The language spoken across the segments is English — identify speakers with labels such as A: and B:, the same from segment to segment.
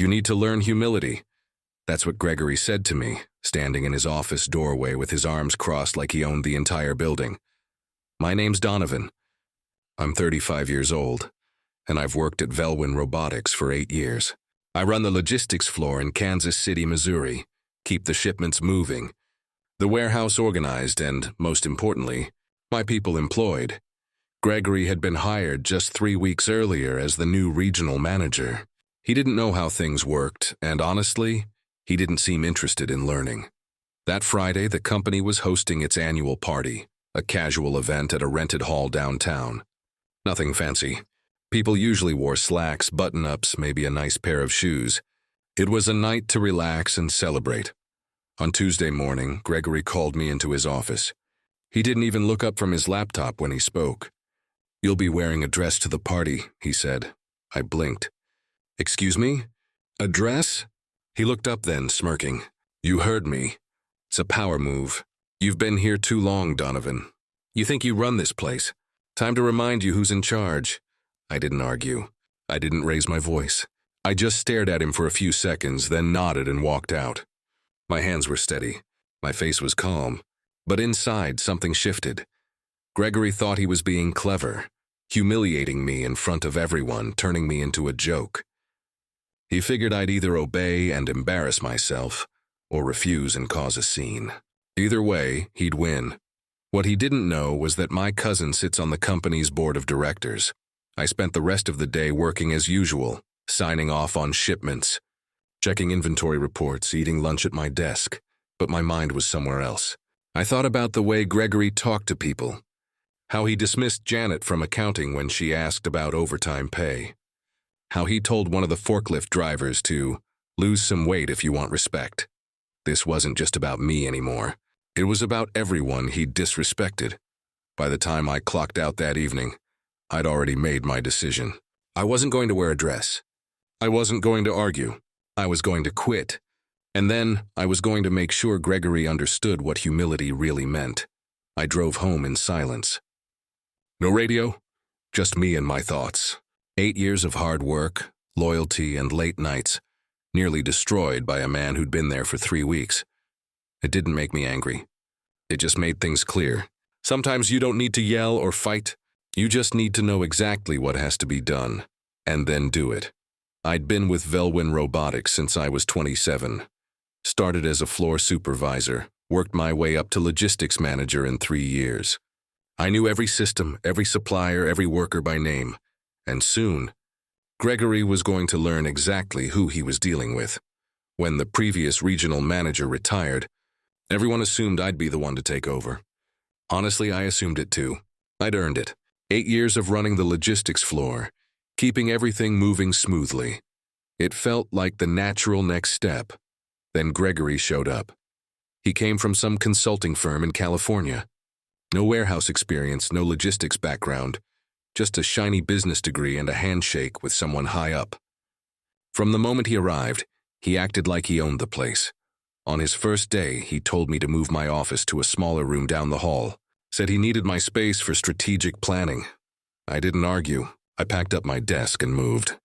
A: You need to learn humility. That's what Gregory said to me, standing in his office doorway with his arms crossed like he owned the entire building. My name's Donovan. I'm 35 years old, and I've worked at Velwin Robotics for 8 years. I run the logistics floor in Kansas City, Missouri, keep the shipments moving, the warehouse organized, and, most importantly, my people employed. Gregory had been hired just 3 weeks earlier as the new regional manager. He didn't know how things worked, and honestly, he didn't seem interested in learning. That Friday, the company was hosting its annual party, a casual event at a rented hall downtown. Nothing fancy. People usually wore slacks, button-ups, maybe a nice pair of shoes. It was a night to relax and celebrate. On Tuesday morning, Gregory called me into his office. He didn't even look up from his laptop when he spoke. "You'll be wearing a dress to the party," he said. I blinked. "Excuse me? A dress?" He looked up then, smirking. "You heard me. It's a power move. You've been here too long, Donovan. You think you run this place. Time to remind you who's in charge." I didn't argue. I didn't raise my voice. I just stared at him for a few seconds, then nodded and walked out. My hands were steady. My face was calm. But inside, something shifted. Gregory thought he was being clever, humiliating me in front of everyone, turning me into a joke. He figured I'd either obey and embarrass myself, or refuse and cause a scene. Either way, he'd win. What he didn't know was that my cousin sits on the company's board of directors. I spent the rest of the day working as usual, signing off on shipments, checking inventory reports, eating lunch at my desk, but my mind was somewhere else. I thought about the way Gregory talked to people, how he dismissed Janet from accounting when she asked about overtime pay, how he told one of the forklift drivers to lose some weight if you want respect. This wasn't just about me anymore. It was about everyone he'd disrespected. By the time I clocked out that evening, I'd already made my decision. I wasn't going to wear a dress. I wasn't going to argue. I was going to quit. And then I was going to make sure Gregory understood what humility really meant. I drove home in silence. No radio, just me and my thoughts. 8 years of hard work, loyalty, and late nights, nearly destroyed by a man who'd been there for 3 weeks. It didn't make me angry. It just made things clear. Sometimes you don't need to yell or fight. You just need to know exactly what has to be done, and then do it. I'd been with Velwin Robotics since I was 27. Started as a floor supervisor, worked my way up to logistics manager in 3 years. I knew every system, every supplier, every worker by name. And soon, Gregory was going to learn exactly who he was dealing with. When the previous regional manager retired, everyone assumed I'd be the one to take over. Honestly, I assumed it too. I'd earned it. 8 years of running the logistics floor, keeping everything moving smoothly. It felt like the natural next step. Then Gregory showed up. He came from some consulting firm in California. No warehouse experience, no logistics background, just a shiny business degree and a handshake with someone high up. From the moment he arrived, he acted like he owned the place. On his first day, he told me to move my office to a smaller room down the hall, said he needed my space for strategic planning. I didn't argue. I packed up my desk and moved.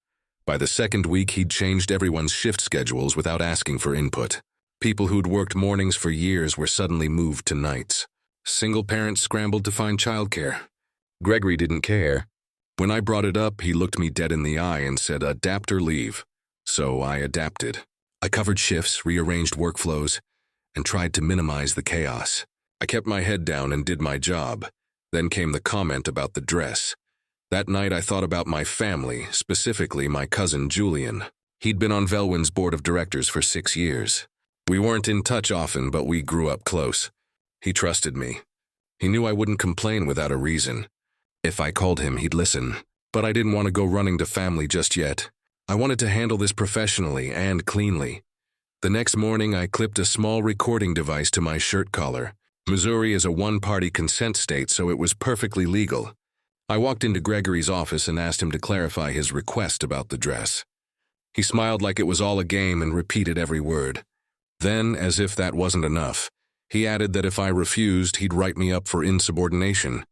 A: By the second week, he'd changed everyone's shift schedules without asking for input. People who'd worked mornings for years were suddenly moved to nights. Single parents scrambled to find childcare. Gregory didn't care. When I brought it up, he looked me dead in the eye and said, "Adapt or leave." So I adapted. I covered shifts, rearranged workflows, and tried to minimize the chaos. I kept my head down and did my job. Then came the comment about the dress. That night I thought about my family, specifically my cousin Julian. He'd been on Velwin's board of directors for 6 years. We weren't in touch often, but we grew up close. He trusted me. He knew I wouldn't complain without a reason. If I called him, he'd listen. But I didn't want to go running to family just yet. I wanted to handle this professionally and cleanly. The next morning, I clipped a small recording device to my shirt collar. Missouri is a one-party consent state, so it was perfectly legal. I walked into Gregory's office and asked him to clarify his request about the dress. He smiled like it was all a game and repeated every word. Then, as if that wasn't enough, he added that if I refused, he'd write me up for insubordination.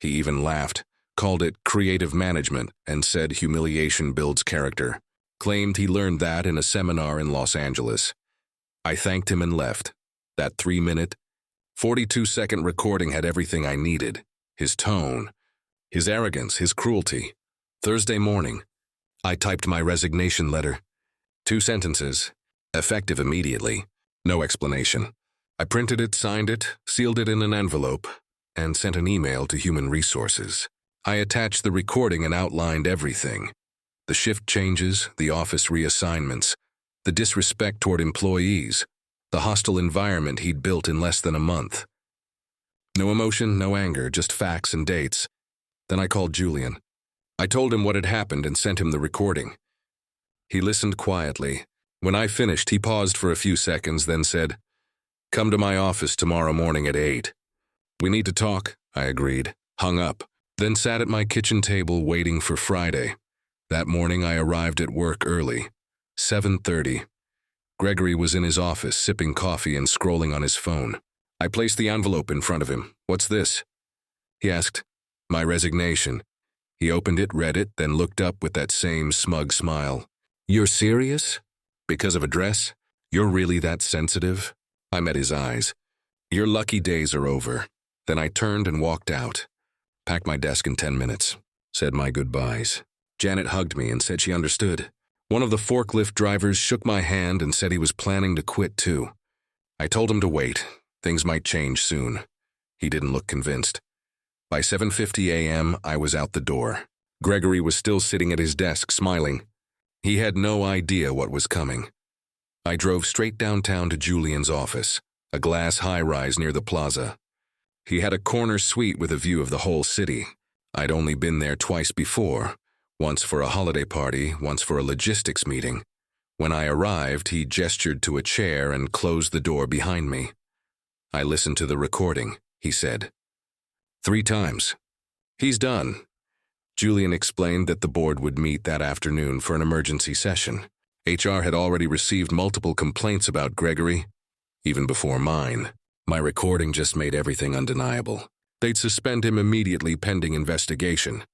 A: He even laughed, called it creative management, and said humiliation builds character. Claimed he learned that in a seminar in Los Angeles. I thanked him and left. That 3-minute, 42-second recording had everything I needed. His tone, his arrogance, his cruelty. Thursday morning, I typed my resignation letter. 2 sentences, effective immediately, no explanation. I printed it, signed it, sealed it in an envelope, and sent an email to Human Resources. I attached the recording and outlined everything. The shift changes, the office reassignments, the disrespect toward employees, the hostile environment he'd built in less than a month. No emotion, no anger, just facts and dates. Then I called Julian. I told him what had happened and sent him the recording. He listened quietly. When I finished, he paused for a few seconds, then said, "Come to my office tomorrow morning at 8. "We need to talk," I agreed, hung up, then sat at my kitchen table waiting for Friday. That morning I arrived at work early, 7:30. Gregory was in his office sipping coffee and scrolling on his phone. I placed the envelope in front of him. "What's this?" he asked. "My resignation." He opened it, read it, then looked up with that same smug smile. "You're serious? Because of a dress? You're really that sensitive?" I met his eyes. "Your lucky days are over." Then I turned and walked out. Packed my desk in 10 minutes. Said my goodbyes. Janet hugged me and said she understood. One of the forklift drivers shook my hand and said he was planning to quit too. I told him to wait. Things might change soon. He didn't look convinced. By 7:50 a.m., I was out the door. Gregory was still sitting at his desk, smiling. He had no idea what was coming. I drove straight downtown to Julian's office, a glass high-rise near the plaza. He had a corner suite with a view of the whole city. I'd only been there twice before, once for a holiday party, once for a logistics meeting. When I arrived, he gestured to a chair and closed the door behind me. I listened to the recording, he said. 3 times. "He's done." Julian explained that the board would meet that afternoon for an emergency session. HR had already received multiple complaints about Gregory, even before mine. My recording just made everything undeniable. They'd suspend him immediately pending investigation.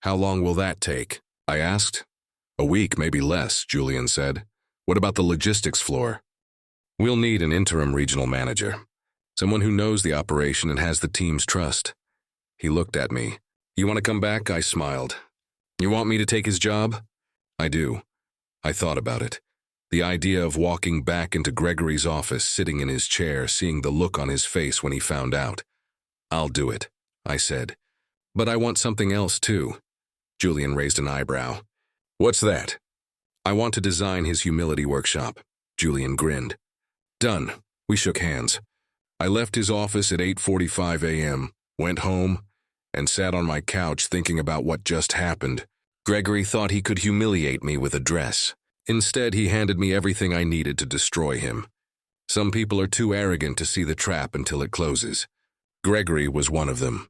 A: "How long will that take?" I asked. "A week, maybe less," Julian said. "What about the logistics floor?" "We'll need an interim regional manager, someone who knows the operation and has the team's trust." He looked at me. "You want to come back?" I smiled. "You want me to take his job?" "I do." I thought about it. The idea of walking back into Gregory's office, sitting in his chair, seeing the look on his face when he found out. "I'll do it," I said. "But I want something else too." Julian raised an eyebrow. "What's that?" "I want to design his humility workshop." Julian grinned. "Done." We shook hands. I left his office at 8:45 a.m., went home, and sat on my couch thinking about what just happened. Gregory thought he could humiliate me with a dress. Instead, he handed me everything I needed to destroy him. Some people are too arrogant to see the trap until it closes. Gregory was one of them.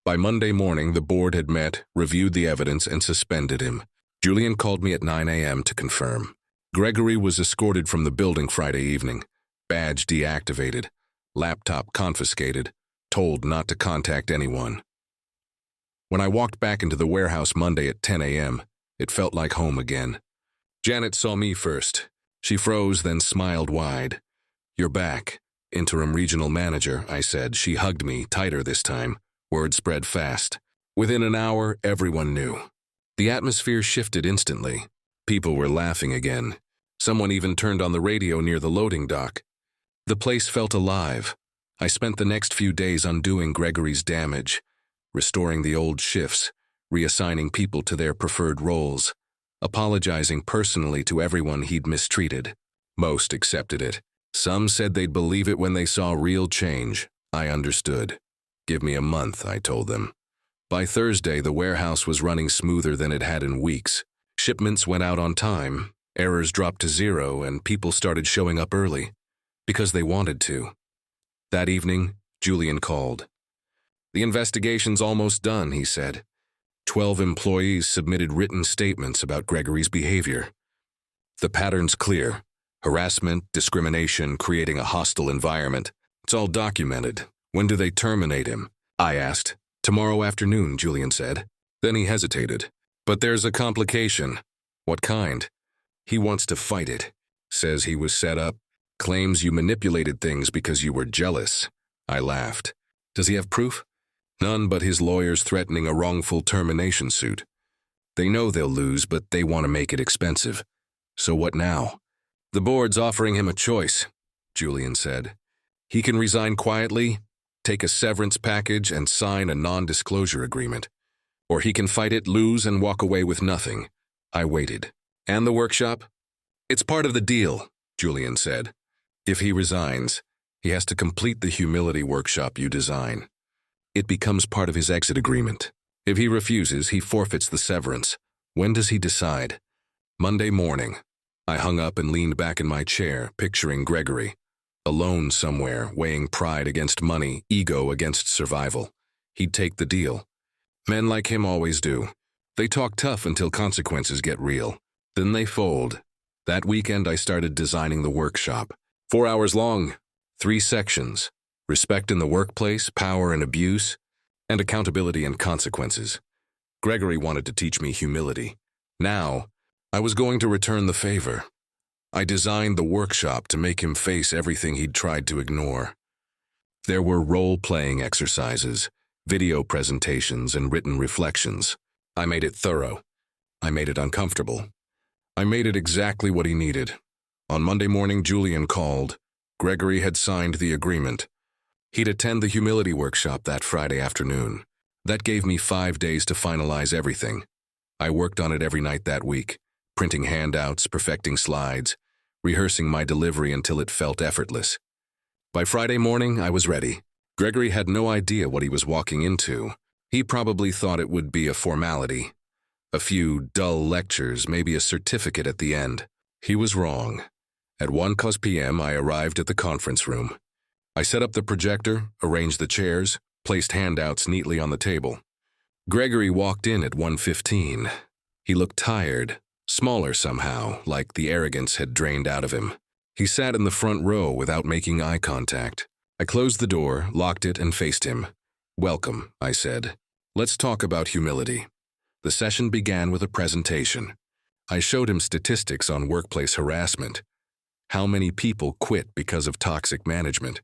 A: By Monday morning, the board had met, reviewed the evidence, and suspended him. Julian called me at 9 a.m. to confirm. Gregory was escorted from the building Friday evening, badge deactivated, laptop confiscated, told not to contact anyone. When I walked back into the warehouse Monday at 10 a.m., it felt like home again. Janet saw me first. She froze, then smiled wide. "You're back, interim regional manager," I said. She hugged me, tighter this time. Word spread fast. Within an hour, everyone knew. The atmosphere shifted instantly. People were laughing again. Someone even turned on the radio near the loading dock. The place felt alive. I spent the next few days undoing Gregory's damage, restoring the old shifts, reassigning people to their preferred roles, apologizing personally to everyone he'd mistreated. Most accepted it. Some said they'd believe it when they saw real change. I understood. "Give me a month," I told them. By Thursday, the warehouse was running smoother than it had in weeks. Shipments went out on time, errors dropped to 0, and people started showing up early, because they wanted to. That evening, Julian called. "The investigation's almost done," he said. 12 employees submitted written statements about Gregory's behavior. "The pattern's clear. Harassment, discrimination, creating a hostile environment. It's all documented. When do they terminate him?" I asked. "Tomorrow afternoon," Julian said. Then he hesitated. "But there's a complication." "What kind?" He wants to fight it. Says he was set up. Claims you manipulated things because you were jealous. I laughed. Does he have proof? None but his lawyers threatening a wrongful termination suit. They know they'll lose, but they want to make it expensive. So what now? The board's offering him a choice, Julian said. He can resign quietly, take a severance package, and sign a non-disclosure agreement. Or he can fight it, lose, and walk away with nothing. I waited. And the workshop? It's part of the deal, Julian said. If he resigns, he has to complete the humility workshop you design. It becomes part of his exit agreement. If he refuses, he forfeits the severance. When does he decide? Monday morning. I hung up and leaned back in my chair, picturing Gregory. Alone somewhere, weighing pride against money, ego against survival. He'd take the deal. Men like him always do. They talk tough until consequences get real. Then they fold. That weekend I started designing the workshop. 4 hours long, 3 sections. Respect in the workplace, power and abuse, and accountability and consequences. Gregory wanted to teach me humility. Now, I was going to return the favor. I designed the workshop to make him face everything he'd tried to ignore. There were role-playing exercises, video presentations, and written reflections. I made it thorough. I made it uncomfortable. I made it exactly what he needed. On Monday morning, Julian called. Gregory had signed the agreement. He'd attend the humility workshop that Friday afternoon. That gave me 5 days to finalize everything. I worked on it every night that week, printing handouts, perfecting slides, rehearsing my delivery until it felt effortless. By Friday morning, I was ready. Gregory had no idea what he was walking into. He probably thought it would be a formality. A few dull lectures, maybe a certificate at the end. He was wrong. At 1:00 p.m., I arrived at the conference room. I set up the projector, arranged the chairs, placed handouts neatly on the table. Gregory walked in at 1:15. He looked tired, smaller somehow, like the arrogance had drained out of him. He sat in the front row without making eye contact. I closed the door, locked it, and faced him. "Welcome," I said. "Let's talk about humility." The session began with a presentation. I showed him statistics on workplace harassment. How many people quit because of toxic management?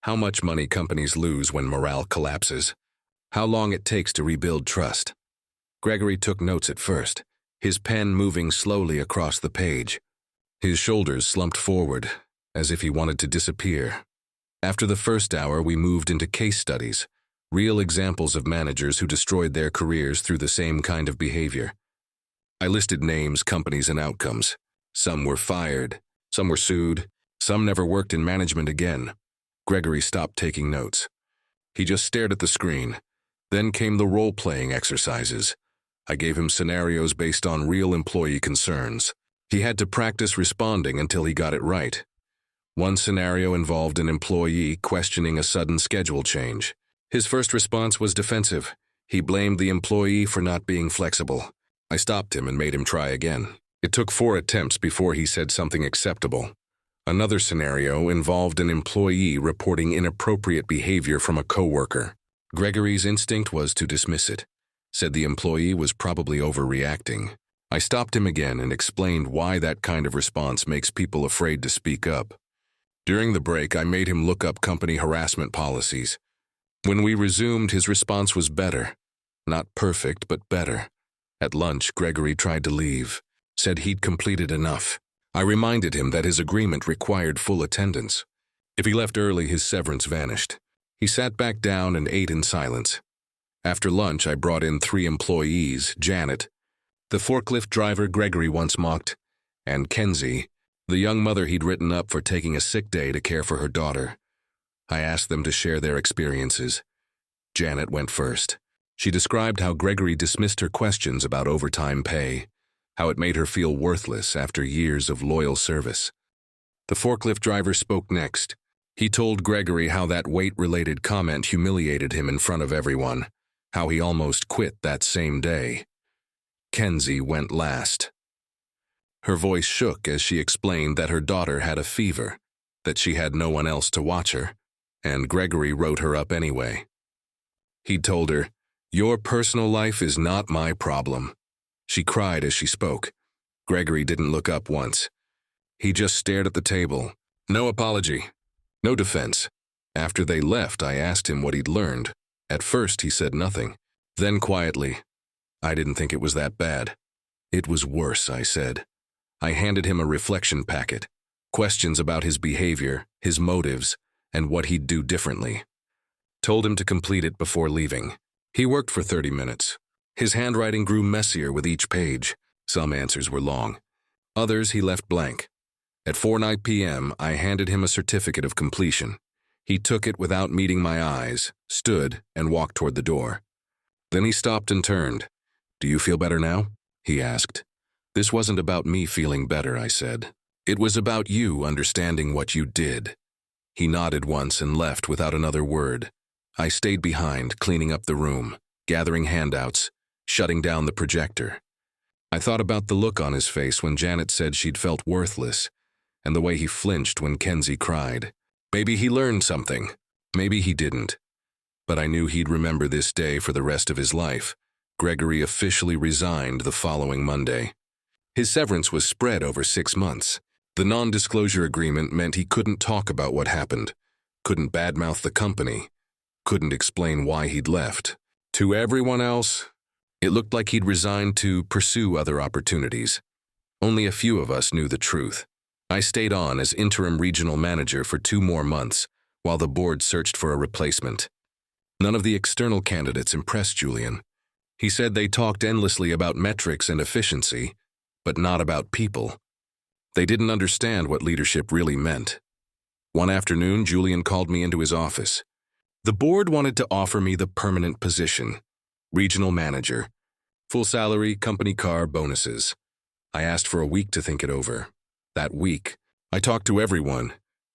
A: How much money companies lose when morale collapses? How long it takes to rebuild trust? Gregory took notes at first, his pen moving slowly across the page. His shoulders slumped forward, as if he wanted to disappear. After the first hour, we moved into case studies, real examples of managers who destroyed their careers through the same kind of behavior. I listed names, companies, and outcomes. Some were fired, some were sued, some never worked in management again. Gregory stopped taking notes. He just stared at the screen. Then came the role-playing exercises. I gave him scenarios based on real employee concerns. He had to practice responding until he got it right. One scenario involved an employee questioning a sudden schedule change. His first response was defensive. He blamed the employee for not being flexible. I stopped him and made him try again. It took 4 attempts before he said something acceptable. Another scenario involved an employee reporting inappropriate behavior from a coworker. Gregory's instinct was to dismiss it, said the employee was probably overreacting. I stopped him again and explained why that kind of response makes people afraid to speak up. During the break, I made him look up company harassment policies. When we resumed, his response was better. Not perfect, but better. At lunch, Gregory tried to leave, said he'd completed enough. I reminded him that his agreement required full attendance. If he left early, his severance vanished. He sat back down and ate in silence. After lunch, I brought in 3 employees, Janet, the forklift driver Gregory once mocked, and Kenzie, the young mother he'd written up for taking a sick day to care for her daughter. I asked them to share their experiences. Janet went first. She described how Gregory dismissed her questions about overtime pay, how it made her feel worthless after years of loyal service. The forklift driver spoke next. He told Gregory how that weight-related comment humiliated him in front of everyone, how he almost quit that same day. Kenzie went last. Her voice shook as she explained that her daughter had a fever, that she had no one else to watch her, and Gregory wrote her up anyway. He told her, "Your personal life is not my problem." She cried as she spoke. Gregory didn't look up once. He just stared at the table. No apology. No defense. After they left, I asked him what he'd learned. At first, he said nothing. Then quietly, I didn't think it was that bad. It was worse, I said. I handed him a reflection packet. Questions about his behavior, his motives, and what he'd do differently. Told him to complete it before leaving. He worked for 30 minutes. His handwriting grew messier with each page. Some answers were long. Others he left blank. At 4:09 p.m., I handed him a certificate of completion. He took it without meeting my eyes, stood, and walked toward the door. Then he stopped and turned. "Do you feel better now?" he asked. "This wasn't about me feeling better," I said. "It was about you understanding what you did." He nodded once and left without another word. I stayed behind, cleaning up the room, gathering handouts, shutting down the projector. I thought about the look on his face when Janet said she'd felt worthless, and the way he flinched when Kenzie cried. Maybe he learned something. Maybe he didn't. But I knew he'd remember this day for the rest of his life. Gregory officially resigned the following Monday. His severance was spread over 6 months. The non-disclosure agreement meant he couldn't talk about what happened, couldn't badmouth the company, couldn't explain why he'd left. To everyone else, it looked like he'd resigned to pursue other opportunities. Only a few of us knew the truth. I stayed on as interim regional manager for 2 more months while the board searched for a replacement. None of the external candidates impressed Julian. He said they talked endlessly about metrics and efficiency, but not about people. They didn't understand what leadership really meant. One afternoon, Julian called me into his office. The board wanted to offer me the permanent position, regional manager, full salary, company car, bonuses. I asked for a week to think it over. That week, I talked to everyone.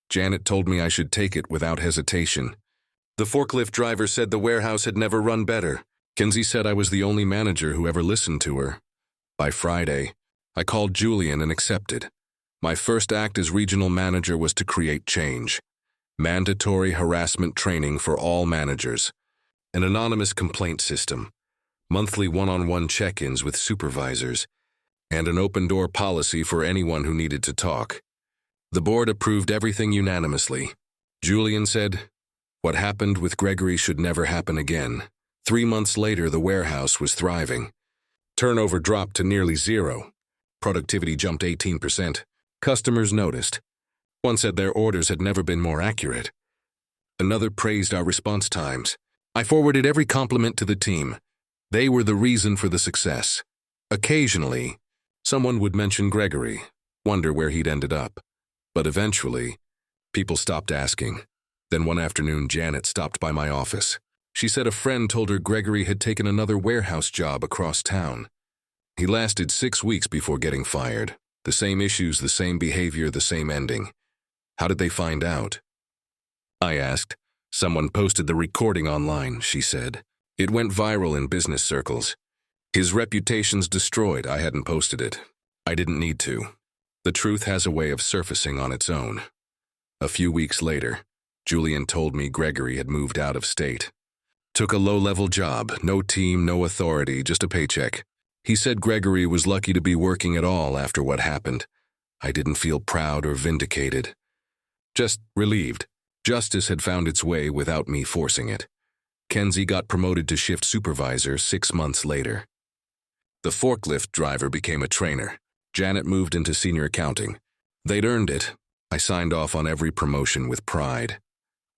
A: Janet told me I should take it without hesitation. The forklift driver said the warehouse had never run better. Kenzie said I was the only manager who ever listened to her. By Friday, I called Julian and accepted. My first act as regional manager was to create change. Mandatory harassment training for all managers. An anonymous complaint system. Monthly one-on-one check-ins with supervisors. And an open-door policy for anyone who needed to talk. The board approved everything unanimously. Julian said, "What happened with Gregory should never happen again." 3 months later, the warehouse was thriving. Turnover dropped to nearly 0. Productivity jumped 18%. Customers noticed. One said their orders had never been more accurate. Another praised our response times. I forwarded every compliment to the team. They were the reason for the success. Occasionally, someone would mention Gregory, wonder where he'd ended up. But eventually, people stopped asking. Then one afternoon, Janet stopped by my office. She said a friend told her Gregory had taken another warehouse job across town. He lasted 6 weeks before getting fired. The same issues, the same behavior, the same ending. How did they find out? I asked. Someone posted the recording online, she said. It went viral in business circles. His reputation's destroyed. I hadn't posted it. I didn't need to. The truth has a way of surfacing on its own. A few weeks later, Julian told me Gregory had moved out of state. Took a low-level job, no team, no authority, just a paycheck. He said Gregory was lucky to be working at all after what happened. I didn't feel proud or vindicated. Just relieved. Justice had found its way without me forcing it. Kenzie got promoted to shift supervisor 6 months later. The forklift driver became a trainer. Janet moved into senior accounting. They'd earned it. I signed off on every promotion with pride.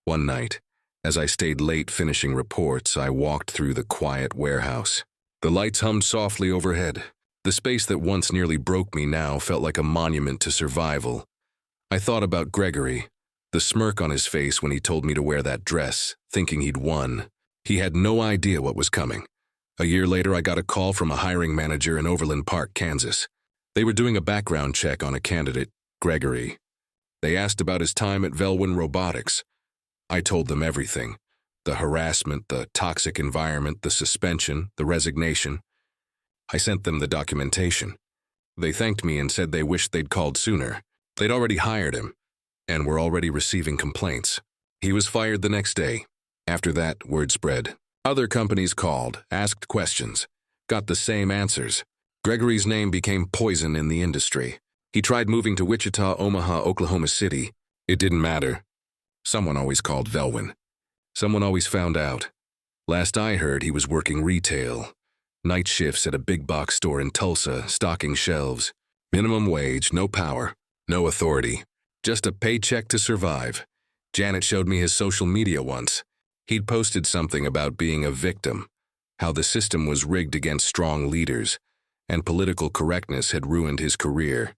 A: One night, as I stayed late finishing reports, I walked through the quiet warehouse. The lights hummed softly overhead. The space that once nearly broke me now felt like a monument to survival. I thought about Gregory, the smirk on his face when he told me to wear that dress, thinking he'd won. He had no idea what was coming. A year later, I got a call from a hiring manager in Overland Park, Kansas. They were doing a background check on a candidate, Gregory. They asked about his time at Velwyn Robotics. I told them everything. The harassment, the toxic environment, the suspension, the resignation. I sent them the documentation. They thanked me and said they wished they'd called sooner. They'd already hired him, and were already receiving complaints. He was fired the next day. After that, word spread. Other companies called, asked questions, got the same answers. Gregory's name became poison in the industry. He tried moving to Wichita, Omaha, Oklahoma City. It didn't matter. Someone always called Velwyn. Someone always found out. Last I heard, he was working retail. Night shifts at a big box store in Tulsa, stocking shelves. Minimum wage, no power, no authority. Just a paycheck to survive. Janet showed me his social media once. He'd posted something about being a victim, how the system was rigged against strong leaders, and political correctness had ruined his career.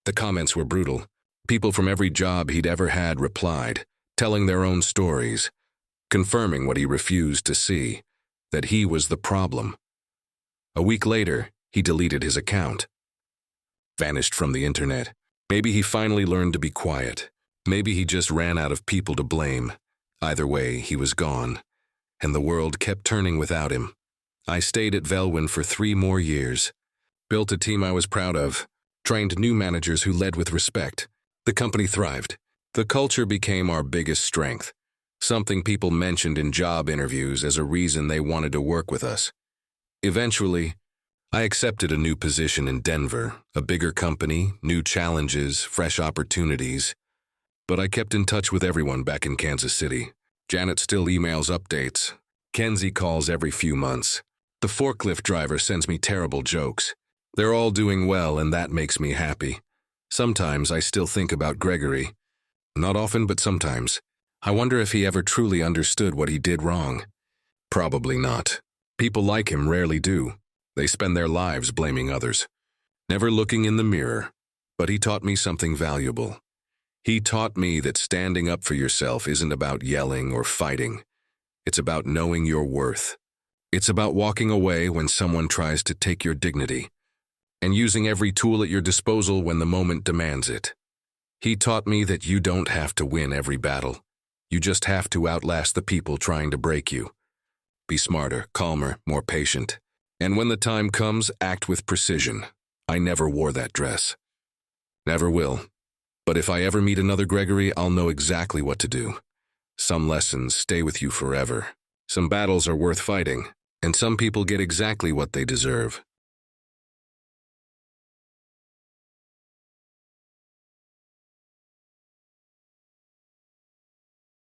A: The comments were brutal. People from every job he'd ever had replied, telling their own stories, confirming what he refused to see, that he was the problem. A week later, he deleted his account. Vanished from the internet. Maybe he finally learned to be quiet. Maybe he just ran out of people to blame. Either way, he was gone, and the world kept turning without him. I stayed at Velwyn for 3 more years. Built a team I was proud of. Trained new managers who led with respect. The company thrived. The culture became our biggest strength. Something people mentioned in job interviews as a reason they wanted to work with us. Eventually, I accepted a new position in Denver, a bigger company, new challenges, fresh opportunities. But I kept in touch with everyone back in Kansas City. Janet still emails updates. Kenzie calls every few months. The forklift driver sends me terrible jokes. They're all doing well, and that makes me happy. Sometimes I still think about Gregory. Not often, but sometimes. I wonder if he ever truly understood what he did wrong. Probably not. People like him rarely do. They spend their lives blaming others, never looking in the mirror. But he taught me something valuable. He taught me that standing up for yourself isn't about yelling or fighting. It's about knowing your worth. It's about walking away when someone tries to take your dignity, and using every tool at your disposal when the moment demands it. He taught me that you don't have to win every battle. You just have to outlast the people trying to break you. Be smarter, calmer, more patient. And when the time comes, act with precision. I never wore that dress. Never will. But if I ever meet another Gregory, I'll know exactly what to do. Some lessons stay with you forever. Some battles are worth fighting, and some people get exactly what they deserve.